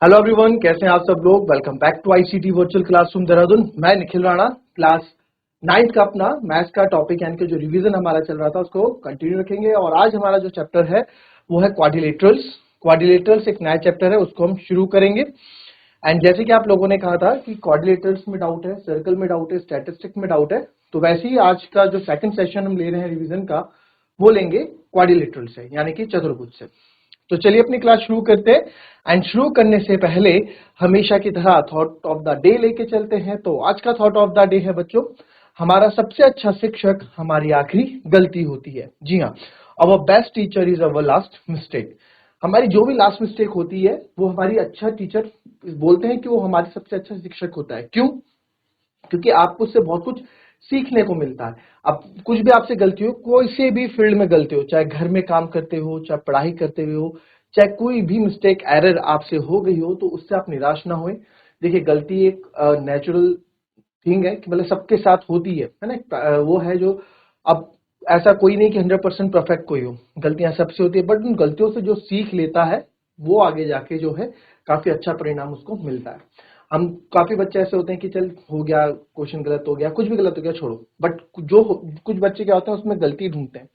Hello everyone, कैसे हैं आप सब लोग। Welcome back to ICT virtual classroom Dehradun. मैं निखिल राणा, क्लास 9th का अपना मैथ्स का टॉपिक यानी कि जो रिवीजन हमारा चल रहा था उसको कंटिन्यू रखेंगे। और आज हमारा जो चैप्टर है वो है क्वाड्रिलेटरल्स। क्वाड्रिलेटरल्स एक नया चैप्टर है, उसको हम शुरू करेंगे। एंड जैसे कि आप लोगों ने कहा था कि क्वाड्रिलेटरल्स में डाउट है, सर्कल में डाउट है, स्टैटिस्टिक में डाउट है, तो वैसे ही आज का जो सेकंड सेशन हम ले रहे हैं रिवीजन का वो लेंगे क्वाड्रिलेटरल से यानी कि चतुर्भुज से। तो चलिए अपनी क्लास शुरू करते हैं। एंड शुरू करने से पहले हमेशा की तरह थॉट ऑफ द डे लेके चलते हैं। तो आज का थॉट ऑफ द डे है बच्चों, हमारा सबसे अच्छा शिक्षक हमारी आखिरी गलती होती है। जी हाँ, our best teacher is our last mistake. हमारी जो भी लास्ट मिस्टेक होती है वो हमारी अच्छा टीचर बोलते हैं कि वो हमारे सबसे अच्छा शिक्षक होता है। क्यों? क्योंकि आपको उससे बहुत कुछ सीखने को मिलता है। अब कुछ भी आपसे गलती हो, कोई से भी फील्ड में गलती हो, चाहे घर में काम करते हो, चाहे पढ़ाई करते हुए हो, चाहे कोई भी मिस्टेक एरर आपसे हो गई हो, तो उससे आप निराश ना होए। देखिए, गलती एक नेचुरल थिंग है कि मतलब सबके साथ होती है ना। वो है जो, अब ऐसा कोई नहीं कि 100% परफेक्ट कोई हो, गलतियां सबसे होती है, बट उन गलतियों से जो सीख लेता है वो आगे जाके जो है काफी अच्छा परिणाम उसको मिलता है। हम काफी बच्चे ऐसे होते हैं कि चल हो गया, क्वेश्चन गलत हो गया, कुछ भी गलत हो गया, छोड़ो। बट जो कुछ बच्चे क्या होते हैं उसमें गलती ढूंढते हैं,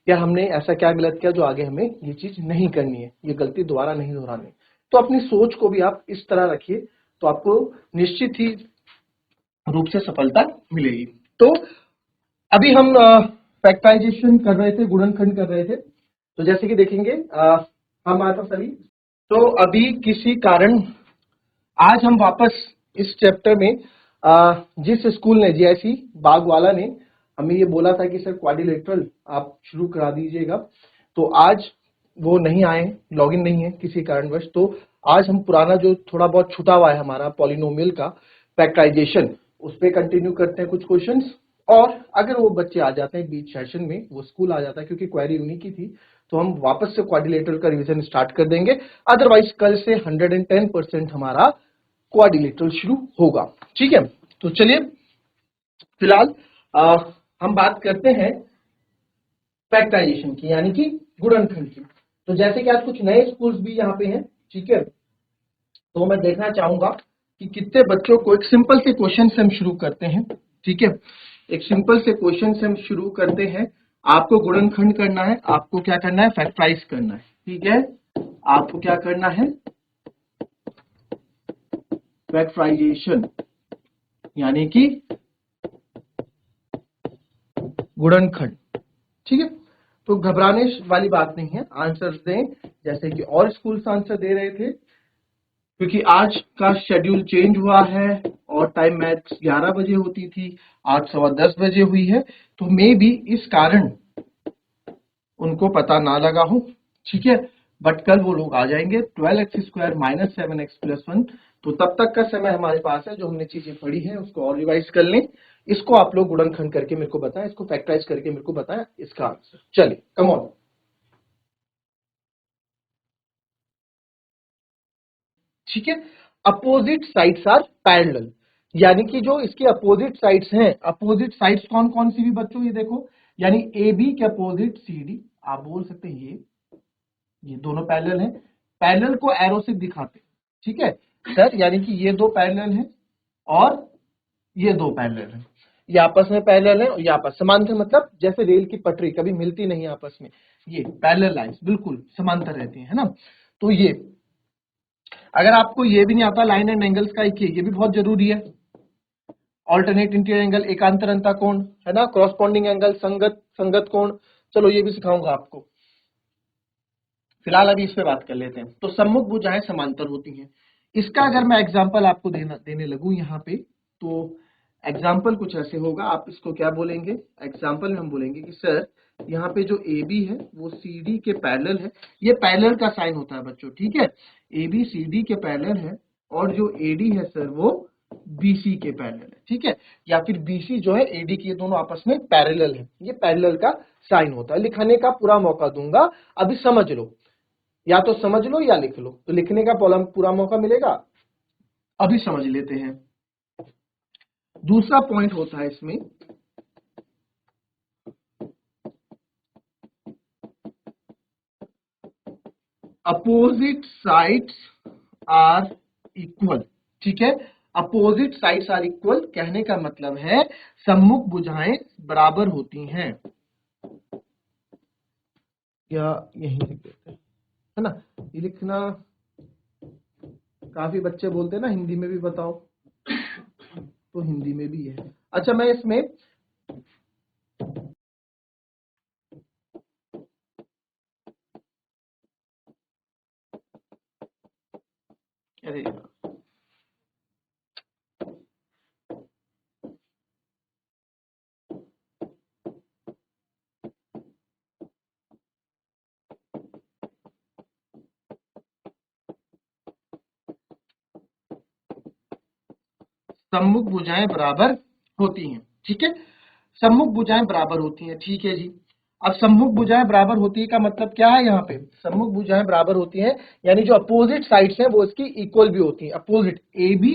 या हमने ऐसा क्या गलत किया जो आगे हमें ये चीज नहीं करनी है, ये गलती दोबारा नहीं दोहरानी। तो अपनी सोच को भी आप इस तरह रखिए, तो आपको निश्चित ही रूप से सफलता मिलेगी। तो अभी हम फैक्टराइजेशन कर रहे थे, गुणनखंड कर रहे थे। तो जैसे कि देखेंगे हमारे पास अभी, तो अभी किसी कारण आज हम वापस इस चैप्टर में जिस स्कूल ने जीआईसी बागवाला ने हमें ये बोला था कि सर क्वाड्रिलेटरल आप शुरू करा दीजिएगा, तो आज वो नहीं आए, लॉगिन नहीं है किसी कारणवश। तो आज हम पुराना जो थोड़ा बहुत छुटा हुआ है हमारा पॉलिनोमियल का फैक्टराइजेशन, उस पर कंटिन्यू करते हैं कुछ क्वेश्चंस। और अगर वो बच्चे आ जाते हैं बीच सेशन में, वो स्कूल आ जाता है क्योंकि क्वेरी उन्हीं की थी, तो हम वापस से क्वाड्रिलेटरल का रिवीजन स्टार्ट कर देंगे। अदरवाइज कल से 110% हमारा क्वाड्रिलेटरल शुरू होगा। ठीक है, तो चलिए फिलहाल हम बात करते हैं फैक्टराइजेशन की यानी कि गुणनखंड की। तो जैसे कि आज कुछ नए स्कूल्स भी यहाँ पे हैं, ठीक है, तो मैं देखना चाहूंगा कि कितने बच्चों को एक सिंपल से क्वेश्चन से हम शुरू करते हैं। ठीक है, एक सिंपल से क्वेश्चन से हम शुरू करते हैं। आपको गुणनखंड करना है, आपको क्या करना है, फैक्टराइज करना है। ठीक है, आपको क्या करना है, फैक्टराइजेशन यानी कि गुणनखंड। ठीक है, तो घबराने वाली बात नहीं है, आंसर दें जैसे कि और स्कूल्स आंसर दे रहे थे। क्योंकि आज का शेड्यूल चेंज हुआ है और टाइम मैच 11 बजे होती थी, आज 10:15 बजे हुई है, तो मे बी इस कारण उनको पता ना लगा हो। ठीक है, बट कल वो लोग आ जाएंगे 12x² - 7x+1। तो तब तक का समय हमारे पास है, जो हमने चीजें पढ़ी हैं उसको और रिवाइज कर लें। इसको आप लोग गुणनखंड करके मेरे को बताएं, इसको फैक्टराइज करके मेरे को बताएं इसका आंसर। चलिए कम ऑन। ठीक है, अपोजिट साइड्स आर पैरेलल, यानी कि जो इसके अपोजिट साइड्स हैं, अपोजिट साइड्स कौन कौन सी भी बच्चों, ये देखो, यानी ए बी के अपोजिट सी डी, आप बोल सकते हैं ये दोनों पैरेलल हैं। पैरेलल को एरो से दिखाते हैं। ठीक है सर, यानी कि ये दो पैरेलल हैं और ये दो पैरेलल हैं, ये आपस में पैरेलल है और ये आपस समांतर, मतलब जैसे रेल की पटरी कभी मिलती नहीं आपस में, ये पैरेलल लाइंस बिल्कुल समांतर रहती है ना। तो ये, अगर आपको ये भी नहीं आता लाइन एंड एंगल्स का एक, ये भी बहुत जरूरी है। ऑल्टरनेट इंटीरियर एंगल, एकांतर अंतः कोण है ना, क्रॉसपॉन्डिंग एंगल, संगत संगत कोण, चलो ये भी सिखाऊंगा आपको। फिलहाल अभी इस पे बात कर लेते हैं। तो सम्मुख भुजाएं समांतर होती हैं। इसका अगर मैं एग्जांपल आपको देने लगूं यहाँ पे, तो एग्जाम्पल कुछ ऐसे होगा। आप इसको क्या बोलेंगे, एग्जाम्पल में हम बोलेंगे कि सर यहाँ पे जो ए बी है वो सी डी के पैरेलल है। ये पैरेलल का साइन होता है बच्चों, ठीक है, ए बी सी डी के पैरेलल है, और जो ए डी है सर वो बीसी के पैरेलल है। ठीक है, या फिर बीसी जो है एडी की, ये दोनों आपस में पैरेलल है, ये पैरेलल का साइन होता है। लिखने का पूरा मौका दूंगा, अभी समझ लो, या तो समझ लो या लिख लो, तो लिखने का पूरा मौका मिलेगा। अभी समझ लेते हैं। दूसरा पॉइंट होता है इसमें, अपोजिट साइड्स आर इक्वल। ठीक है, अपोजिट साइड्स आर इक्वल कहने का मतलब है सम्मुख भुजाएं बराबर होती हैं। या यही लिख देते हैं, है ना, ये लिखना काफी बच्चे बोलते हैं ना हिंदी में भी बताओ, तो हिंदी में भी है। अच्छा, मैं इसमें अरे सम्मुख भुजाएं बराबर होती हैं। ठीक है, सम्मुख भुजाएं बराबर होती हैं। ठीक है जी, अब सम्मुख भुजाएं बराबर होती है का मतलब क्या है, यहाँ पे सम्मुख भुजाएं बराबर होती हैं यानी जो अपोजिट साइड्स हैं वो इसकी इक्वल भी होती हैं। Opposite A B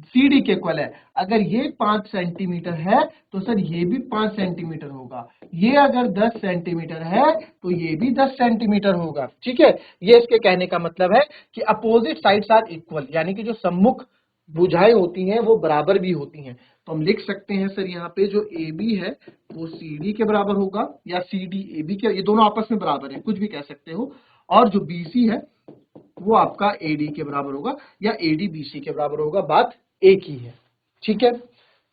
C D के इक्वल है। अगर ये 5 सेंटीमीटर है तो सर ये भी 5 सेंटीमीटर होगा, ये अगर 10 सेंटीमीटर है तो ये भी 10 सेंटीमीटर होगा। ठीक है, ये इसके कहने का मतलब है कि अपोजिट साइड्स आर इक्वल, यानी कि जो सम्मुख भुजाएं होती हैं वो बराबर भी होती हैं। तो हम लिख सकते हैं सर यहाँ पे जो ए बी है वो सी डी के बराबर होगा, या सी डी ए बी के, ये दोनों आपस में बराबर है, कुछ भी कह सकते हो। और जो बी सी है वो आपका ए डी के बराबर होगा, या ए डी बी सी के बराबर होगा, बात एक ही है। ठीक है,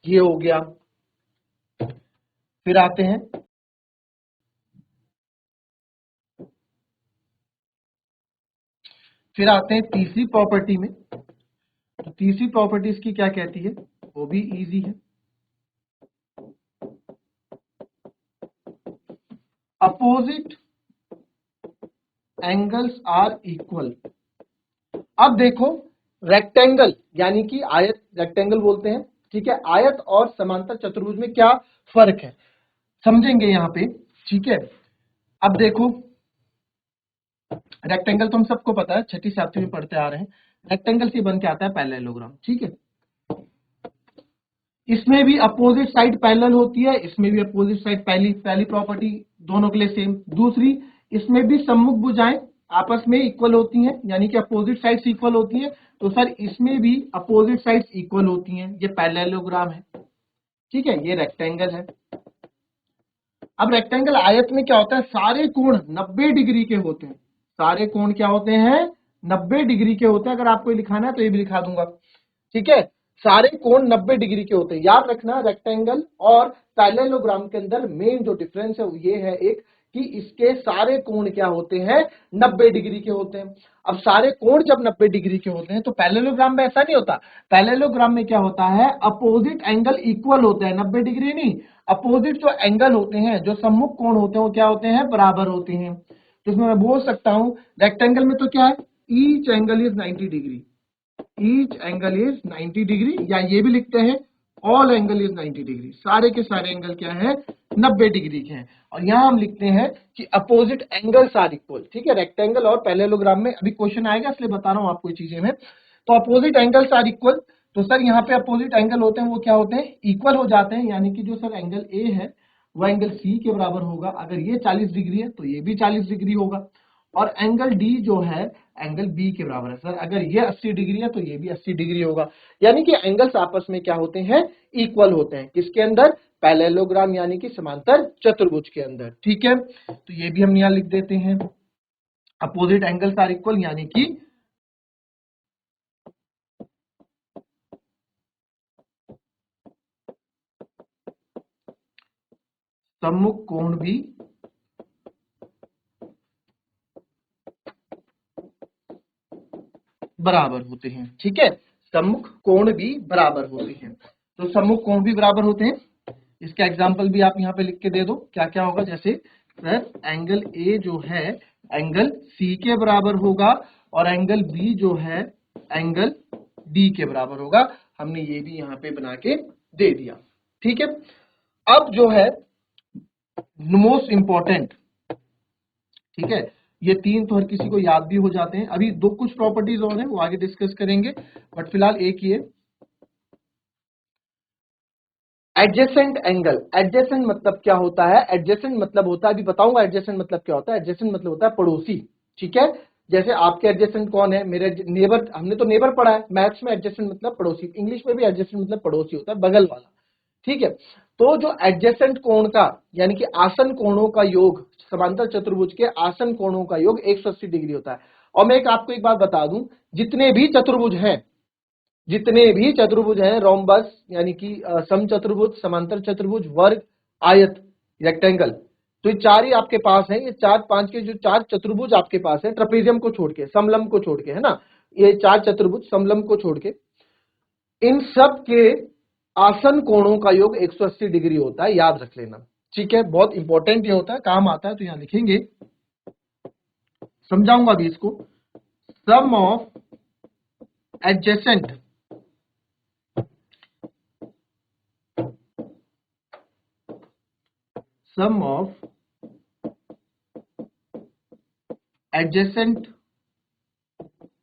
ये हो गया। फिर आते हैं तीसरी प्रॉपर्टी में। तो तीसरी प्रॉपर्टी इसकी क्या कहती है, वो भी इजी है। Opposite angles are equal. अब देखो, रेक्टेंगल यानी कि आयत, रेक्टेंगल बोलते हैं। ठीक है, आयत और समांतर चतुर्भुज में क्या फर्क है समझेंगे यहाँ पे। ठीक है, अब देखो, रेक्टेंगल तो हम सबको पता है, छठी सातवीं में पढ़ते आ रहे हैं। रेक्टेंगल से बन के आता है पैरेललोग्राम। ठीक है, इसमें भी अपोजिट साइड पैरेलल होती है, इसमें भी अपोजिट साइड, पहली प्रॉपर्टी दोनों के लिए सेम। दूसरी, इसमें भी सम्मुख भुजाएं आपस में इक्वल होती हैं, यानी कि अपोजिट साइड्स इक्वल होती हैं। तो सर इसमें भी अपोजिट साइड्स इक्वल होती हैं, ये पैरेललोग्राम है। ठीक है, ये रेक्टेंगल है। अब रेक्टेंगल आयत में क्या होता है, सारे कोण 90 डिग्री के होते हैं। सारे कोण क्या होते हैं, 90 डिग्री के होते हैं। अगर आपको लिखाना है तो ये भी लिखा दूंगा। ठीक है, सारे कोण 90 डिग्री के होते हैं। याद रखना, रेक्टेंगल और पैरेललोग्राम के अंदर मेन जो डिफरेंस है वो ये है एक, कि इसके सारे कोण क्या होते हैं, 90 डिग्री के होते हैं। अब सारे कोण जब 90 डिग्री के होते हैं तो पैरेललोग्राम में ऐसा नहीं होता। पैरेललोग्राम में क्या होता है, अपोजिट एंगल इक्वल होते हैं, 90 डिग्री नहीं, अपोजिट जो एंगल होते हैं, जो सम्मुख कोण होते हैं वो क्या होते हैं, बराबर होते हैं। तो इसमें मैं बोल सकता हूं रेक्टेंगल में तो क्या है, each angle is 90 degree, each angle is 90 degree, या ये भी लिखते हैं ऑल एंगल इज 90 डिग्री, सारे के सारे एंगल क्या है, 90 डिग्री के हैं। और यहां हम लिखते हैं कि अपोजिट एंगल्स आर इक्वल। ठीक है, रेक्टेंगल और पैरेललोग्राम में अभी क्वेश्चन आएगा इसलिए बता रहा हूं आपको ये चीजें में। तो अपोजिट एंगल्स आर इक्वल, तो सर यहाँ पे अपोजिट एंगल होते हैं वो क्या होते हैं, इक्वल हो जाते हैं। यानी कि जो सर एंगल ए है वो एंगल सी के बराबर होगा। अगर ये 40 डिग्री है तो ये भी 40 डिग्री होगा। और एंगल डी जो है एंगल बी के बराबर है। सर अगर ये 80 डिग्री है तो ये भी 80 डिग्री होगा। यानी कि एंगल्स आपस में क्या होते हैं, इक्वल होते हैं। किसके अंदर, पैरेललोग्राम यानी कि समांतर चतुर्भुज के अंदर। ठीक है, तो ये भी हम यहां लिख देते हैं, अपोजिट एंगल्स आर इक्वल, यानी कि सम्मुख कोण भी बराबर होते हैं। ठीक है, सम्मुख कोण भी बराबर होते हैं। तो सम्मुख कोण भी बराबर होते हैं, इसका एग्जांपल भी आप यहाँ पे लिख के दे दो, क्या क्या होगा। जैसे सर एंगल ए जो है एंगल सी के बराबर होगा, और एंगल बी जो है एंगल डी के बराबर होगा। हमने ये भी यहाँ पे बना के दे दिया। ठीक है, अब जो है मोस्ट इंपॉर्टेंट, ठीक है, ये तीन तो हर किसी को याद भी हो जाते हैं। अभी दो कुछ प्रॉपर्टीज और हैं वो आगे डिस्कस करेंगे, बट फिलहाल एक ही है, एडजेसेंट एंगल। एडजेसेंट मतलब क्या होता है, एडजेसेंट मतलब होता है, अभी बताऊंगा एडजेसेंट मतलब क्या होता है। एडजेसेंट मतलब होता है पड़ोसी। ठीक है, जैसे आपके एडजेसेंट कौन है, मेरे नेबर, हमने तो नेबर पढ़ा है, मैथ्स में एडजेसेंट मतलब पड़ोसी, इंग्लिश में भी एडजेसेंट मतलब पड़ोसी होता है, बगल वाला, ठीक है। तो जो एडजेसेंट कोण का यानी कि आसन कोणों का योग, समांतर चतुर्भुज के आसन कोणों का योग 180 डिग्री होता है। और मैं आपको एक बात बता दूं, जितने भी चतुर्भुज हैं, जितने भी चतुर्भुज हैं, रोम्बस यानी कि समचतुर्भुज, समांतर चतुर्भुज, वर्ग, आयत, रेक्टेंगल, तो ये चार ही आपके पास हैं। ये चार पांच के जो चार चतुर्भुज आपके पास है, ट्रेपेजियम को छोड़ के, समलंब को छोड़ के, है ना, ये चार चतुर्भुज समलंब को छोड़ के, इन सब के आसन कोणों का योग 180 डिग्री होता है, याद रख लेना, ठीक है। बहुत इंपॉर्टेंट ये होता है, काम आता है, तो यहां लिखेंगे, समझाऊंगा भी इसको। Sum of adjacent sum of adjacent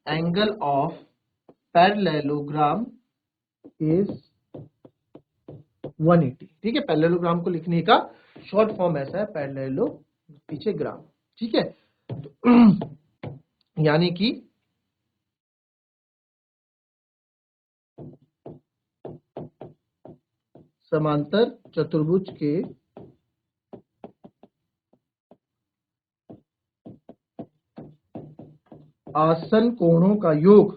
angle of parallelogram is 180, ठीक है। पैरेललोग्राम को लिखने का शॉर्ट फॉर्म ऐसा है, पैरेललो पीछे ग्राम, ठीक है। तो यानी कि समांतर चतुर्भुज के आसन कोणों का योग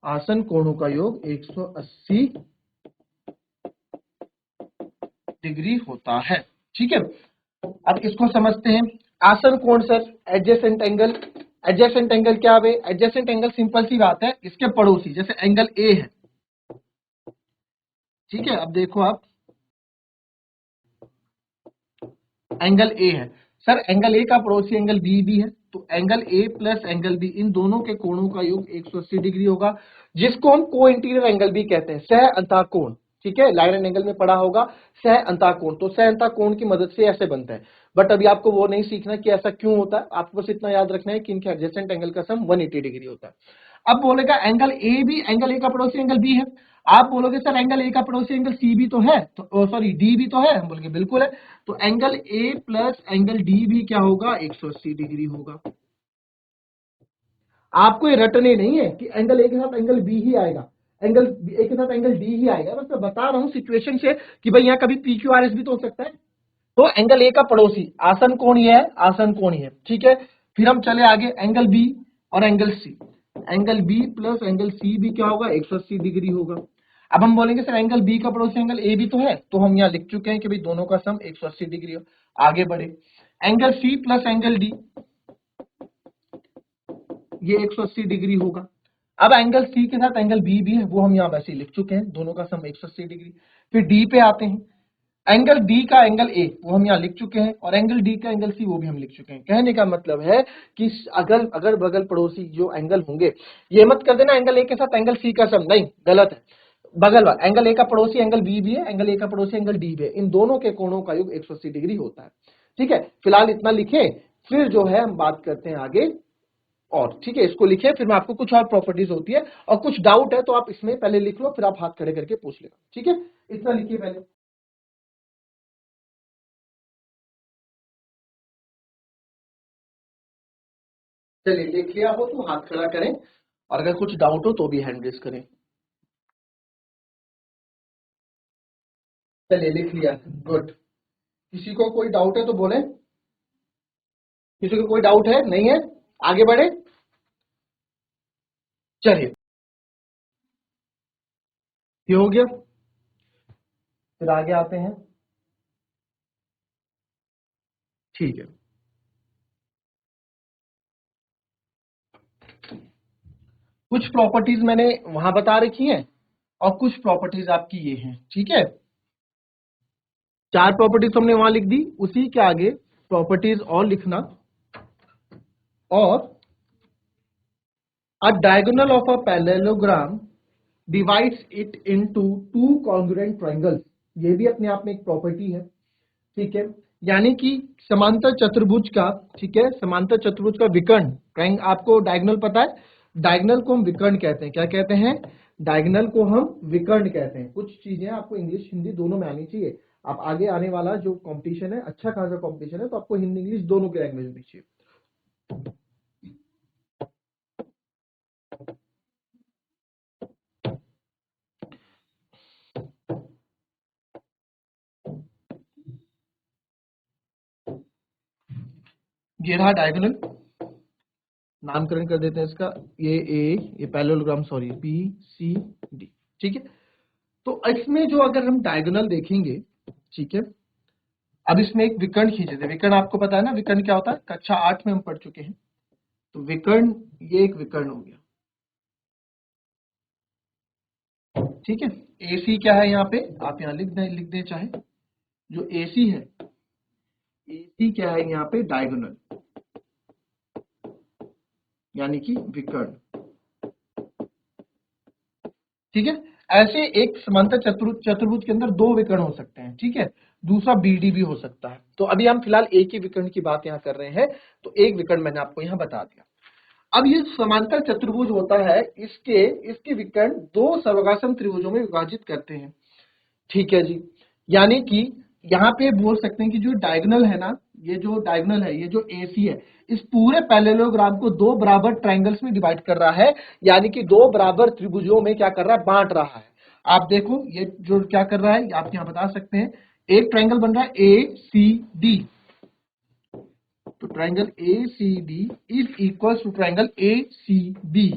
आसन कोणों का योग 180 डिग्री होता है, ठीक है। अब इसको समझते हैं। आसन कोण sir, adjacent angle, adjacent angle क्या है? एडजेसेंट एंगल सिंपल सी बात है, इसके पड़ोसी, जैसे एंगल ए है, ठीक है। अब देखो आप, एंगल ए है सर, एंगल ए का पड़ोसी एंगल बी भी है, तो angle A plus angle B, इन दोनों के कोणों का योग 180 डिग्री होगा, जिसको हम को इंटीरियर एंगल भी कहते हैं, सह अंतः कोण, ठीक है। लाइन एंड एंगल में पढ़ा होगा सह अंतः कोण, तो सह अंतः कोण की मदद से ऐसे बनता है। बट अभी आपको वो नहीं सीखना कि ऐसा क्यों होता है, आपको बस इतना याद रखना है कि इनके एडजेसेंट एंगल का सम 180 डिग्री होता है। अब बोलेगा एंगल ए भी, एंगल ए का पड़ोसी एंगल बी है, आप बोलोगे सर एंगल ए का पड़ोसी एंगल सी भी तो है, तो सॉरी डी भी तो है, हम बोलेंगे बिल्कुल है, तो angle A plus angle D भी क्या होगा? 180 डिग्री होगा। आपको ये रटने नहीं है कि एंगल ए के साथ एंगल बी ही आएगा, एंगल ए के साथ एंगल डी ही आएगा, बस मैं बता रहा हूं सिचुएशन से कि भाई यहाँ कभी पी क्यू आर एस भी तो हो सकता है। तो एंगल ए का पड़ोसी आसन कोण ये है, आसन कोण ये है, ठीक है। फिर हम चले आगे, एंगल बी और angle C, angle B plus angle C भी क्या होगा? 180 डिग्री होगा। अब हम बोलेंगे सर एंगल बी का पड़ोसी एंगल ए भी तो है, तो हम यहाँ लिख चुके हैं कि भाई दोनों का सम 180 डिग्री हो। आगे बढ़े, angle C plus angle D, ये 180 डिग्री होगा। अब एंगल सी के साथ एंगल बी भी है, वो हम यहाँ वैसे लिख चुके हैं, दोनों का सम 180 डिग्री। फिर डी पे आते हैं, एंगल डी का एंगल ए वो हम यहाँ लिख चुके हैं, और एंगल डी का एंगल सी वो भी हम लिख चुके हैं। कहने का मतलब है कि अगर अगर बगल पड़ोसी जो एंगल होंगे, ये मत कर देना एंगल ए के साथ एंगल सी का सम, नहीं, गलत है। बगल वाला एंगल ए का पड़ोसी एंगल बी भी है, एंगल ए का पड़ोसी एंगल डी भी है, इन दोनों के कोणों का योग 180 डिग्री होता है, ठीक है। फिलहाल इतना लिखे, फिर जो है हम बात करते हैं आगे और, ठीक है। इसको लिखे, फिर मैं आपको कुछ और प्रॉपर्टीज होती है, और कुछ डाउट है तो आप इसमें पहले लिख लो, फिर आप हाथ खड़े करके पूछ लेना, ठीक है। इतना लिखिए पहले। चलिए, लिख लिया हो तो हाथ खड़ा करें, और अगर कुछ डाउट हो तो भी हैंड रेस करें। चलिए, लिख लिया, गुड। किसी को कोई डाउट है तो बोले, किसी को कोई डाउट है? नहीं है? आगे बढ़े, चलिए, ये हो गया। फिर आगे आते हैं, ठीक है। कुछ प्रॉपर्टीज मैंने वहां बता रखी हैं, और कुछ प्रॉपर्टीज आपकी ये हैं, ठीक है। चार प्रॉपर्टीज हमने वहां लिख दी, उसी के आगे प्रॉपर्टीज और लिखना, और a diagonal of a parallelogram divides it into two congruent triangles, ये भी अपने आप में एक प्रॉपर्टी है, ठीक है। यानी कि समांतर चतुर्भुज का, ठीक है, समांतर चतुर्भुज का विकर्ण, ट्रायंगल, आपको डायगोनल पता है, डायगोनल को हम विकर्ण कहते हैं, क्या कहते हैं? डायगोनल को हम विकर्ण कहते हैं। कुछ चीजें आपको इंग्लिश हिंदी दोनों में आनी चाहिए, अब आगे आने वाला जो कंपटीशन है, अच्छा खासा कंपटीशन है, तो आपको हिंदी इंग्लिश दोनों की लैंग्वेज होनी चाहिए। ये रहा डायगोनल, नामकरण कर देते हैं इसका, ये ए, ये parallelogram, sorry B C D. ठीक है, तो इसमें जो अगर हम डायगोनल देखेंगे, ठीक है, अब इसमें एक विकर्ण खींचे थे। विकर्ण आपको पता है ना, विकर्ण क्या होता है, कक्षा 8 में हम पढ़ चुके हैं। तो विकर्ण, ये एक विकर्ण हो गया। ठीक है, एसी क्या है यहाँ पे, आप यहाँ लिख दें चाहे, जो एसी है, एसी क्या है यहाँ पे, डायगोनल, यानी कि विकर्ण। ठीक है, ऐसे एक समांतर चतुर्भुज के अंदर दो विकर्ण हो सकते हैं। ठीक है, दूसरा बीडी भी हो सकता है। तो अभी हम फिलहाल एक ही विकर्ण की बात यहाँ कर रहे हैं, तो एक विकर्ण मैंने आपको यहाँ बता दिया। अब ये समांतर चतुर्भुज होता है, इसके विकर्ण दो सर्वगासन त्रिभुजों में विभाजित करते हैं। ठीक है जी, यानी कि यहाँ पे बोल सकते हैं कि जो डायगोनल है ना, ये जो डायगोनल है, ये जो एसी है, इस पूरे पैरेललोग्राम को दो बराबर ट्रायंगल्स में डिवाइड कर रहा है, यानी कि दो बराबर त्रिभुजों में क्या कर रहा है, बांट रहा है। आप देखो ये जो क्या कर रहा है, आप यहाँ बता सकते हैं, एक ट्रायंगल बन रहा है ए सी डी, तो triangle A C D is equal to triangle A C B.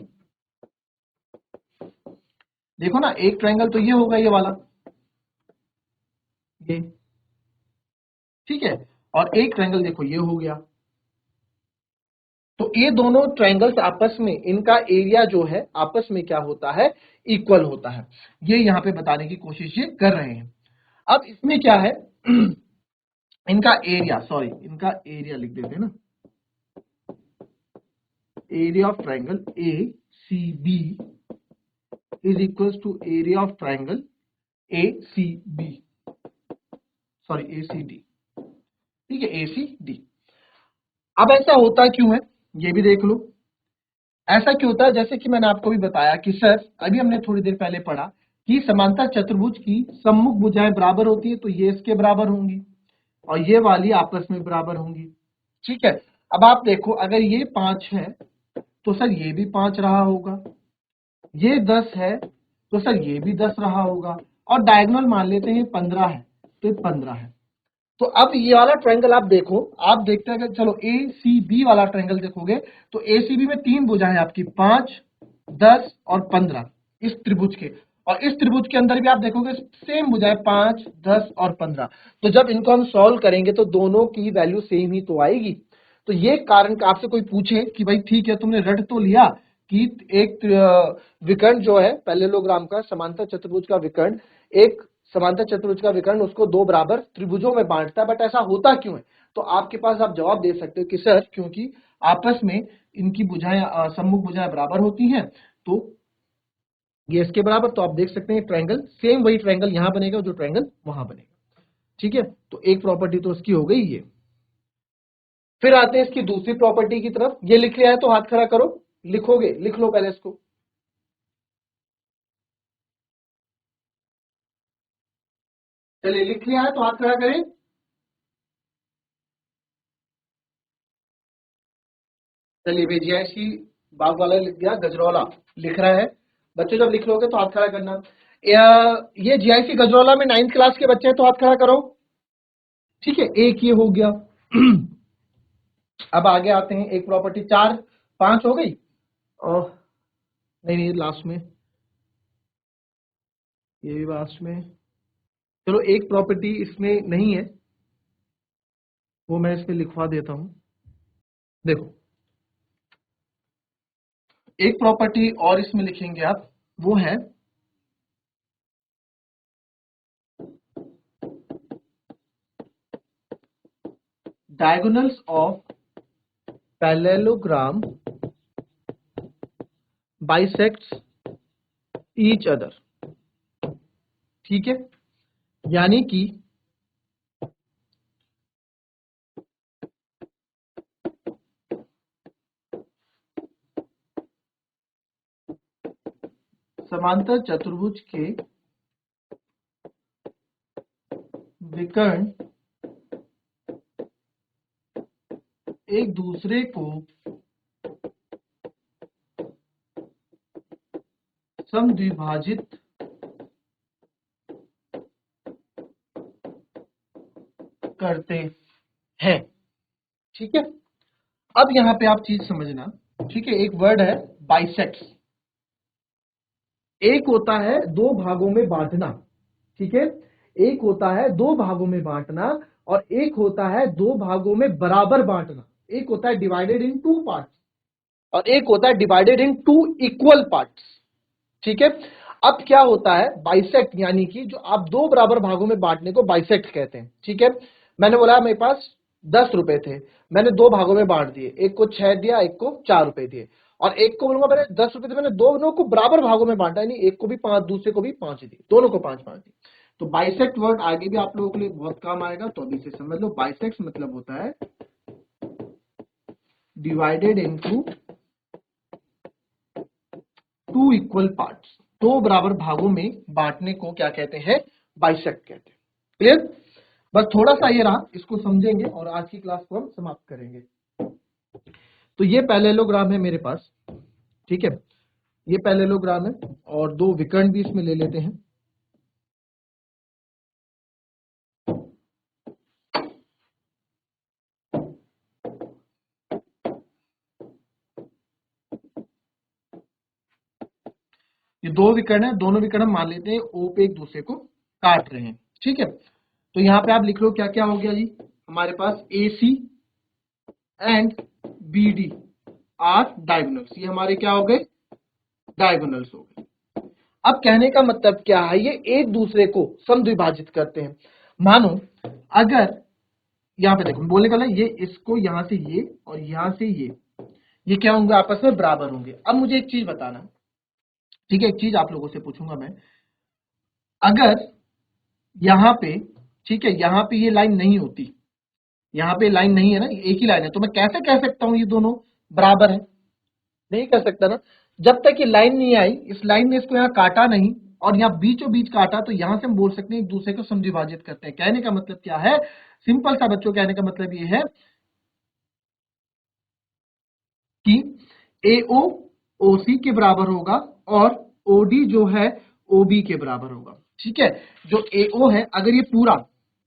देखो ना, एक ट्रायंगल तो ये होगा, ये वाला, ये, ठीक है, और एक ट्रायंगल देखो ये हो गया। तो ये दोनों ट्रायंगल्स आपस में, इनका एरिया जो है आपस में क्या होता है, इक्वल होता है। ये यहां पे बताने की कोशिश ये कर रहे हैं। अब इसमें क्या है, इनका एरिया, सॉरी इनका एरिया लिख देते हैं ना, area of triangle A C B is equal to area of triangle A C B, sorry A C D. ठीक है, ए सी डी। अब ऐसा होता क्यों है, ये भी देख लो। ऐसा क्यों होता है, जैसे कि मैंने आपको भी बताया कि सर, अभी हमने थोड़ी देर पहले पढ़ा कि समांतर चतुर्भुज की सम्मुख भुजाएं बराबर होती है, तो ये इसके बराबर होंगी और ये वाली आपस में बराबर होंगी। ठीक है, अब आप देखो, अगर ये 5 है तो सर ये भी 5 रहा होगा, ये 10 है तो सर ये भी 10 रहा होगा, और डायगोनल मान लेते हैं 15 है तो ये 15 है। तो अब ये वाला ट्रायंगल आप देखो, आप देखते हैं कि चलो ए सी बी वाला ट्रायंगल देखोगे, तो ए सी बी में तीन भुजाएं आपकी, 5, 10 और 15, इस त्रिभुज के। और इस त्रिभुज के अंदर भी आप देखोगे सेम भुजाएं, 5, 10 और 15। तो जब इनको हम सॉल्व करेंगे तो दोनों की वैल्यू सेम ही तो आएगी। तो ये कारण, आपसे कोई पूछे कि भाई ठीक है तुमने रट तो लिया कि एक विकर्ण जो है पैरेललोग्राम का, समांतर चतुर्भुज का विकर्ण, एक समांतर चतुर्भुज का विकर्ण उसको दो बराबर त्रिभुजों में बांटता है, बट ऐसा होता क्यों है, तो आपके पास आप जवाब दे सकते हो कि सर क्योंकि आपस में इनकी भुजाएं, सम्मुख भुजाएं बराबर होती हैं, तो ये इसके बराबर। तो आप देख सकते हैं ट्रायंगल सेम, वही ट्रायंगल यहां बनेगा जो ट्रायंगल वहां बनेगा। ठीक है, तो एक प्रॉपर्टी तो उसकी हो गई ये। फिर आते हैं इसकी दूसरी प्रॉपर्टी की तरफ। ये लिख लिया है तो हाथ खड़ा करो, लिखोगे, लिख लो पहले इसको। चलिए लिख लिया है तो हाथ खड़ा करें। चलिए भेजिए, ऐसी बाग वाला लिख दिया, गजरौला लिख रहा है। बच्चे जब लिख लोगे तो हाथ खड़ा करना। ये जीआईसी गजरौला में 9th क्लास के बच्चे हैं तो हाथ खड़ा करो। ठीक है, एक ये हो गया। अब आगे आते हैं, एक प्रॉपर्टी, 4, 5 हो गई। और नहीं नहीं, लास्ट में, ये भी लास्ट में। चलो एक प्रॉपर्टी इसमें नहीं है, वो मैं इसमें लिखवा देता हूं। देखो, एक प्रॉपर्टी और इसमें लिखेंगे आप, वो है diagonals of parallelogram bisects each other. ठीक है, यानी कि समांतर चतुर्भुज के विकर्ण एक दूसरे को समद्विभाजित करते हैं। ठीक है, अब यहां पे आप चीज समझना। ठीक है, एक वर्ड है बाइसेक्ट्स। एक होता है दो भागों में बांटना। ठीक है, एक होता है दो भागों में बांटना और एक होता है दो भागों में बराबर बांटना। एक होता है डिवाइडेड इन टू पार्ट्स और एक होता है divided into equal parts. ठीक है, अब क्या होता है बाइसेक्ट, यानी कि जो आप दो बराबर भागों में बांटने को बाइसेक्ट कहते हैं। ठीक है, मैंने बोला मेरे पास 10 रुपए थे, मैंने दो भागों में बांट दिए, एक को 6 दिया, एक को 4 रुपए दिए, और एक को बोलूंगा मैंने 10 रुपए थे, मैंने दोनों को बराबर भागों में बांटा, यानी एक को भी 5, दूसरे को भी 5 दिए, दोनों को 5 5 दिए। तो बाइसेक्ट वर्ड आगे भी आप लोगों के लिए बहुत काम आएगा, तो अभी से समझ लो। बाइसेक्ट मतलब होता है divided into two equal parts. दो बराबर भागों में बांटने को क्या कहते हैं? बाइसेक्ट कहते हैं। क्लियर? बस थोड़ा सा ये रहा, इसको समझेंगे और आज की क्लास को हम समाप्त करेंगे। तो ये पैरेललोग्राम है मेरे पास। ठीक है, ये पैरेललोग्राम है और दो विकर्ण भी इसमें ले लेते हैं। ये दो विकर्ण है, दोनों विकर्ण हम मान लेते हैं ओ पे एक दूसरे को काट रहे हैं। ठीक है, तो यहां पे आप लिख लो क्या क्या हो गया जी। हमारे पास AC and BD are diagonals, ये हमारे क्या हो गए? डायगोनल्स हो गए। अब कहने का मतलब क्या है, ये एक दूसरे को समद्विभाजित करते हैं। मानो अगर यहां पे देखो बोलने का ना, ये इसको यहां से ये और यहां से ये क्या होंगे? आपस में बराबर होंगे। अब मुझे एक चीज बताना, ठीक है, एक चीज आप लोगों से पूछूंगा मैं, अगर यहां पे, ठीक है, यहां पे ये लाइन नहीं होती, यहां पे लाइन नहीं है ना, एक ही लाइन है, तो मैं कैसे कह सकता हूं ये दोनों बराबर है? नहीं कर सकता ना, जब तक ये लाइन नहीं आई, इस लाइन ने इसको यहाँ काटा नहीं और यहाँ बीचों बीच काटा, तो यहां से हम बोल सकते हैं एक दूसरे को समद्विभाजित करते हैं। कहने का मतलब क्या है? सिंपल सा बच्चों, कहने का मतलब ये है कि AO OC के बराबर होगा और OD जो है OB के बराबर होगा। ठीक है, जो AO है, अगर ये पूरा,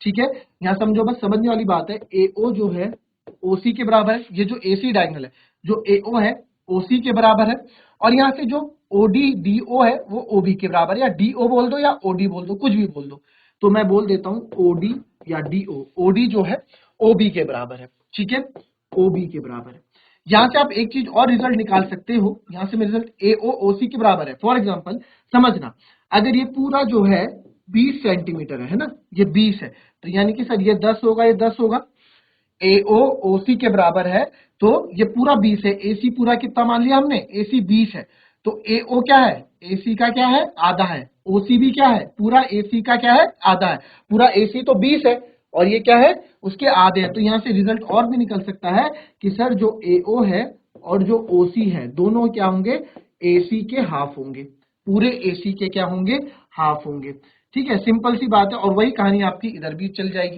ठीक है, यहां समझो, बस समझने वाली बात है, AO जो है OC के बराबर है, ये जो AC डायगोनल है, जो AO है OC के बराबर है, और यहां से जो OD DO है वो OB के बराबर है, या DO बोल दो या OD बोल दो, कुछ भी बोल दो, तो मैं बोल देता हूं OD या DO। OD जो है OB के बराबर है। ठीक है, OB के बराबर है। यहां से आप एक चीज और रिजल्ट निकाल सकते हो, यहां से मेरा रिजल्ट AO OC के बराबर है। फॉर एग्जांपल समझना, अगर ये पूरा जो है 20 सेंटीमीटर है ना, ये 20 है, तो यानी कि सर ये 10 होगा, ये 10 होगा। AO OC के बराबर है, तो ये पूरा 20 है। AC पूरा कितना मान लिया हमने? AC 20 है, तो AO क्या है? AC का क्या है? आधा है। OC भी क्या है? पूरा AC का क्या है? आधा है। पूरा AC तो 20 है और ये क्या है? उसके आधे है। तो यहां से रिजल्ट और भी निकल सकता है कि सर जो AO है और जो OC है, दोनों क्या होंगे? AC के हाफ होंगे। पूरे AC के क्या होंगे? हाफ होंगे। ठीक है, सिंपल सी बात है, और वही कहानी आपकी इधर भी चल जाएगी।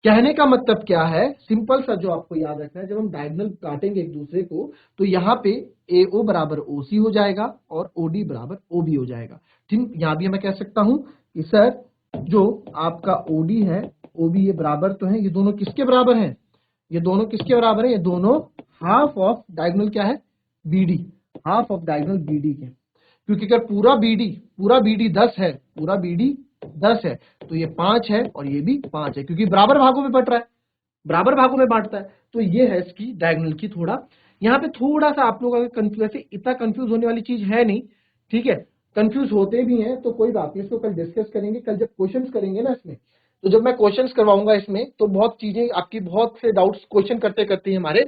कहने का मतलब क्या है? सिंपल सा जो आपको याद रखना है, जब हम डायगोनल काटेंगे एक दूसरे को, तो यहाँ पे AO बराबर OC हो जाएगा और OD बराबर OB हो जाएगा। ठीक, यहां भी मैं कह सकता हूं कि सर जो आपका OD है OB ये बराबर तो है, ये दोनों किसके बराबर हैं? ये दोनों किसके बराबर है? ये दोनों हाफ ऑफ डायगोनल क्या है? BD, half of diagonal BD के। क्योंकि अगर पूरा BD 10 है, पूरा BD 10 है, तो ये 5 है और ये भी 5 है, क्योंकि बराबर भागों में बट रहा है, बराबर भागों में बांटता है। तो ये है इसकी डायगोनल की थोड़ा, यहाँ पे थोड़ा सा आप लोग अगर कंफ्यूज, इतना कंफ्यूज होने वाली चीज है नहीं। ठीक है, कंफ्यूज होते भी हैं तो कोई बात नहीं, इसको कल डिस्कस करेंगे। कल जब क्वेश्चंस करेंगे ना इसमें, तो जब मैं क्वेश्चंस करवाऊंगा इसमें, तो बहुत चीजें आपकी, बहुत से डाउट्स क्वेश्चन करते करते ही हमारे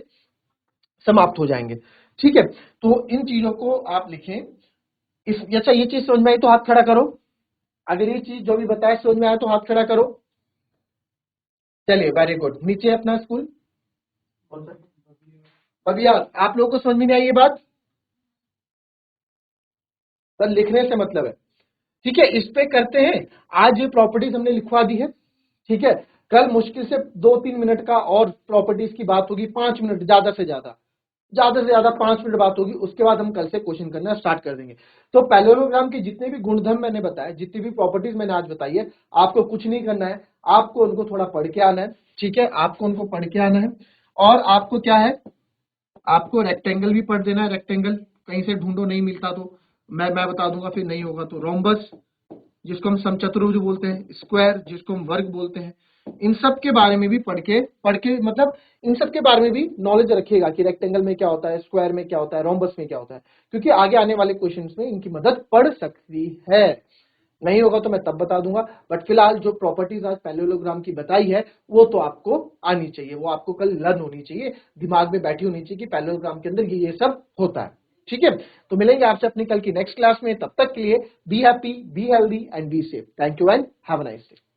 समाप्त हो जाएंगे। ठीक है, तो इन चीजों को आप लिखें। इस, अच्छा ये चीज समझ में आई तो हाथ खड़ा करो। अगर ये चीज जो भी बताया समझ में आया तो हाथ खड़ा करो। चलिए, वेरी गुड। नीचे अपना स्कूल, अभी आप लोगों को समझ में नहीं आई ये बात? सर लिखने से मतलब है। ठीक है, इस पे करते हैं। आज ये प्रॉपर्टीज हमने लिखवा दी है। ठीक है, कल मुश्किल से 2-3 मिनट का और प्रॉपर्टीज की बात होगी, 5 मिनट ज्यादा से ज्यादा 5 मिनट बात होगी, उसके बाद हम कल से क्वेश्चन करना स्टार्ट कर देंगे। तो पैरेललोग्राम के जितने भी गुणधर्म मैंने बताए, जितनी भी प्रॉपर्टीज मैंने आज बताई है, आपको कुछ नहीं करना है, आपको उनको थोड़ा पढ़ के आना है। ठीक है, आपको उनको पढ़ के आना है और आपको क्या है, आपको रेक्टेंगल भी पढ़ देना है। रेक्टेंगल कहीं से ढूंढो, नहीं मिलता तो मैं बता दूंगा, फिर नहीं होगा तो रोम्बस जिसको हम समचतुर्भुज बोलते हैं, स्क्वायर जिसको हम वर्ग बोलते हैं, इन सब के बारे में भी पढ़ के मतलब इन सब के बारे में भी नॉलेज रखिएगा कि रेक्टेंगल में क्या होता है, स्क्वायर में क्या होता है, रोम्बस में क्या होता है, क्योंकि आगे आने वाले क्वेश्चंस में इनकी मदद पड़ सकती है। नहीं होगा तो मैं तब बता दूंगा, बट फिलहाल जो प्रॉपर्टीज आज पैरेललोग्राम की बताई है वो तो आपको आनी चाहिए, वो आपको कल लर्न होनी चाहिए, दिमाग में बैठी होनी चाहिए कि पैरेललोग्राम के अंदर ये सब होता है। ठीक है, तो मिलेंगे आपसे अपनी कल की नेक्स्ट क्लास में, तब तक के लिए be happy, be healthy and be safe. Thank you and have a nice day.